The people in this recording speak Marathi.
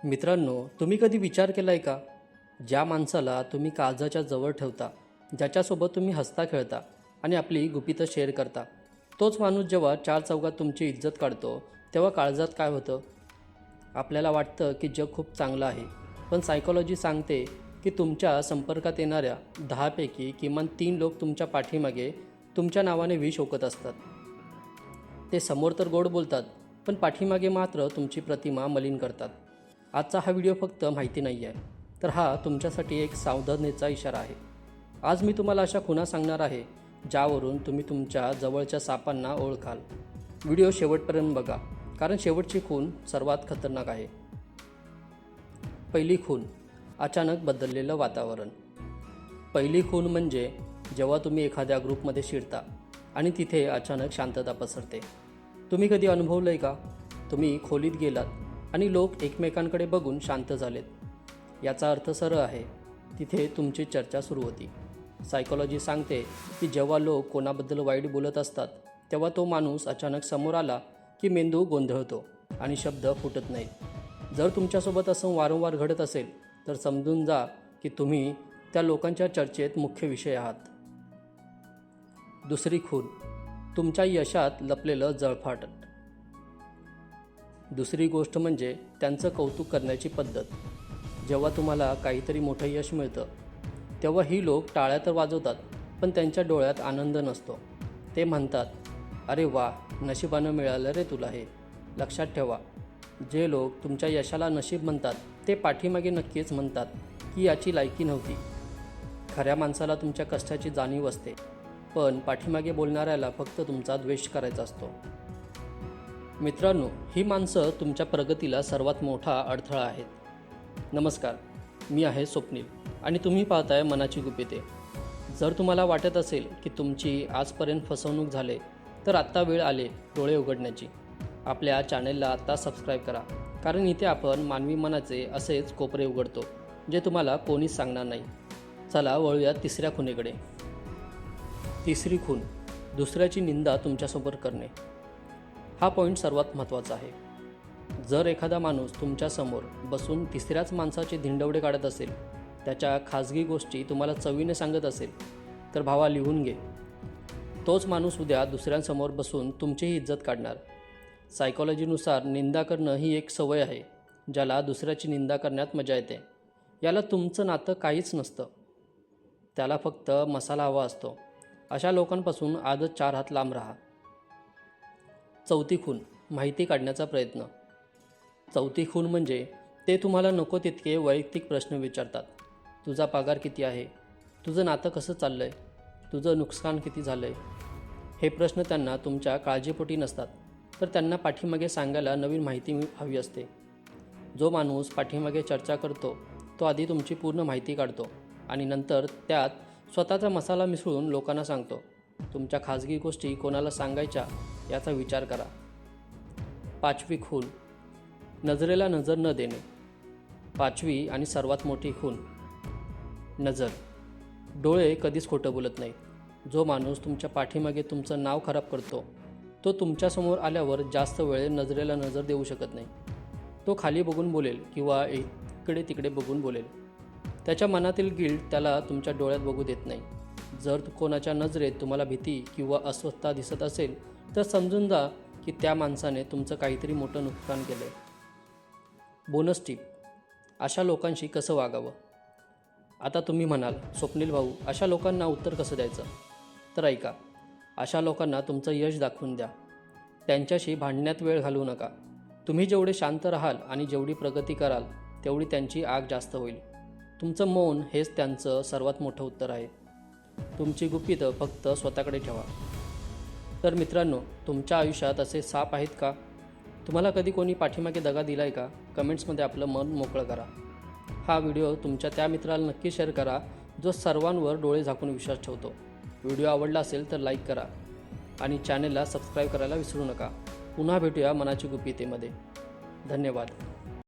मित्रांनो, तुम्ही कधी विचार केलाय का? ज्या माणसाला तुम्ही काळजाच्या जवळ ठेवता, ज्याच्यासोबत तुम्ही हसता खेळता आणि आपली गुपितं शेअर करता, तोच माणूस जेव्हा चार चौघात तुमची इज्जत काढतो, तेव्हा काळजात काय होतं? आपल्याला वाटतं की जग खूप चांगलं आहे, पण सायकोलॉजी सांगते की तुमच्या संपर्कात येणाऱ्या 10 पैकी किमान 3 लोक तुमच्या पाठीमागे तुमच्या नावाने विष ओकत असतात. ते समोर तर गोड बोलतात, पण पाठीमागे मात्र तुमची प्रतिमा मलिन करतात. आजचा हा व्हिडिओ फक्त माहिती नाही आहे, तर हा तुमच्यासाठी एक सावधानतेचा इशारा आहे. आज मी तुम्हाला अशा खुणा सांगणार आहे, ज्यावरून तुम्ही तुमच्या जवळच्या सापांना ओळखाल. व्हिडिओ शेवटपर्यंत बघा, कारण शेवटची खूण सर्वात खतरनाक आहे. पहिली खूण, अचानक बदललेलं वातावरण. पहिली खूण म्हणजे जेव्हा तुम्ही एखाद्या ग्रुपमध्ये शिरता आणि तिथे अचानक शांतता पसरते. तुम्ही कधी अनुभवलं आहे का? तुम्ही खोलीत गेलात आणि लोक एकमेकांकडे बघून शांत झालेत. याचा अर्थ सरळ आहे, तिथे तुमची चर्चा सुरू होती. सायकोलॉजी सांगते की जेव्हा लोक कोणाबद्दल वाईट बोलत असतात, तेव्हा तो माणूस अचानक समोर आला की मेंदू गोंधळतो आणि शब्द फुटत नाहीत. जर तुमच्यासोबत असं वारंवार घडत असेल, तर समजून जा की तुम्ही त्या लोकांच्या चर्चेत मुख्य विषय आहात. दुसरी खूण, तुमच्या यशात लपलेलं जळफाट. दुसरी गोष्ट म्हणजे त्यांचं कौतुक करण्याची पद्धत. जेव्हा तुम्हाला काहीतरी मोठं यश मिळतं, तेव्हा ही लोक टाळ्या तर वाजवतात, पण त्यांच्या डोळ्यात आनंद नसतो. ते म्हणतात, अरे वा, नशिबानं मिळालं रे तुला हे. लक्षात ठेवा, जे लोक तुमच्या यशाला नशीब म्हणतात, ते पाठीमागे नक्कीच म्हणतात की याची लायकी नव्हती. खऱ्या माणसाला तुमच्या कष्टाची जाणीव असते, पण पाठीमागे बोलणाऱ्याला फक्त तुमचा द्वेष करायचा असतो. मित्रांनो, ही माणसं तुमच्या प्रगतीला सर्वात मोठा अडथळा आहेत. नमस्कार, मी आहे स्वप्नील आणि तुम्ही पाहताय मनाची गुपिते. जर तुम्हाला वाटत असेल की तुमची आजपर्यंत फसवणूक झाली, तर आत्ता वेळ आले डोळे उघडण्याची. आपल्या चॅनेलला आत्ता सबस्क्राईब करा, कारण इथे आपण मानवी मनाचे असेच कोपरे उघडतो, जे तुम्हाला कोणीच सांगणार नाही. चला वळूया तिसऱ्या खुणेकडे. तिसरी खूण, दुसऱ्याची निंदा तुमच्यासमोर करणे. हा पॉईंट सर्वात महत्त्वाचा आहे. जर एखादा माणूस तुमच्यासमोर बसून तिसऱ्याच माणसाचे धिंडवडे काढत असेल, त्याच्या खाजगी गोष्टी तुम्हाला चवीने सांगत असेल, तर भावा लिहून घे. तोच माणूस उद्या दुसऱ्यांसमोर बसून तुमचीही इज्जत काढणार. सायकोलॉजीनुसार निंदा करणं ही एक सवय आहे, ज्याला दुसऱ्याची निंदा करण्यात मजा येते. याला तुमचं नातं काहीच नसतं, त्याला फक्त मसाला हवा असतो. अशा लोकांपासून आजच 4 हात लांब राहा. चौथी खूण, माहिती काढण्याचा प्रयत्न. चौथी खूण म्हणजे ते तुम्हाला नको तितके वैयक्तिक प्रश्न विचारतात. तुझा पगार किती आहे? तुझं नातं कसं चाललं आहे? तुझं नुकसान किती झालं आहे? हे प्रश्न त्यांना तुमच्या काळजीपोटी नसतात, तर त्यांना पाठीमागे सांगायला नवीन माहिती हवी असते. जो माणूस पाठीमागे चर्चा करतो, तो आधी तुमची पूर्ण माहिती काढतो आणि नंतर त्यात स्वतःचा मसाला मिसळून लोकांना सांगतो. तुमच्या खाजगी गोष्टी कोणाला सांगायच्या याचा विचार करा. पाचवी खूण, नजरेला नजर न देणे. पाचवी आणि सर्वात मोठी खूण, नजर. डोळे कधीच खोटं बोलत नाहीत. जो माणूस तुमच्या पाठीमागे तुमचं नाव खराब करतो, तो तुमच्यासमोर आल्यावर जास्त वेळ नजरेला नजर देऊ शकत नाही. तो खाली बघून बोलेल किंवा इकडे तिकडे बघून बोलेल. त्याच्या मनातील गिल्ट त्याला तुमच्या डोळ्यात बघू देत नाही. जर कोणाच्या नजरेत तुम्हाला भीती किंवा अस्वस्थता दिसत असेल, तर समजून जा की त्या माणसाने तुमचं काहीतरी मोठं नुकसान केलं आहे. बोनस टिप, अशा लोकांशी कसं वागावं? आता तुम्ही म्हणाल, स्वप्नील भाऊ, अशा लोकांना उत्तर कसं द्यायचं? तर ऐका, अशा लोकांना तुमचं यश दाखवून द्या. त्यांच्याशी भांडण्यात वेळ घालवू नका. तुम्ही जेवढे शांत राहाल आणि जेवढी प्रगती कराल, तेवढी त्यांची आग जास्त होईल. तुमचं मौन हेच त्यांचं सर्वात मोठं उत्तर आहे. तुमची गुपितं फक्त स्वतःकडे ठेवा. तर मित्रांनो, तुमच्या आयुष्यात असे साप आहेत का? तुम्हाला कधी कोणी पाठीमागे दगा दिला आहे का? कमेंट्समध्ये आपलं मन मोकळं करा. हा व्हिडिओ तुमच्या त्या मित्राला नक्की शेअर करा, जो सर्वांवर डोळे झाकून विश्वास ठेवतो. व्हिडिओ आवडला असेल तर लाईक करा आणि चॅनेलला सबस्क्राईब करायला विसरू नका. पुन्हा भेटूया मनाची गुपितेमध्ये. धन्यवाद.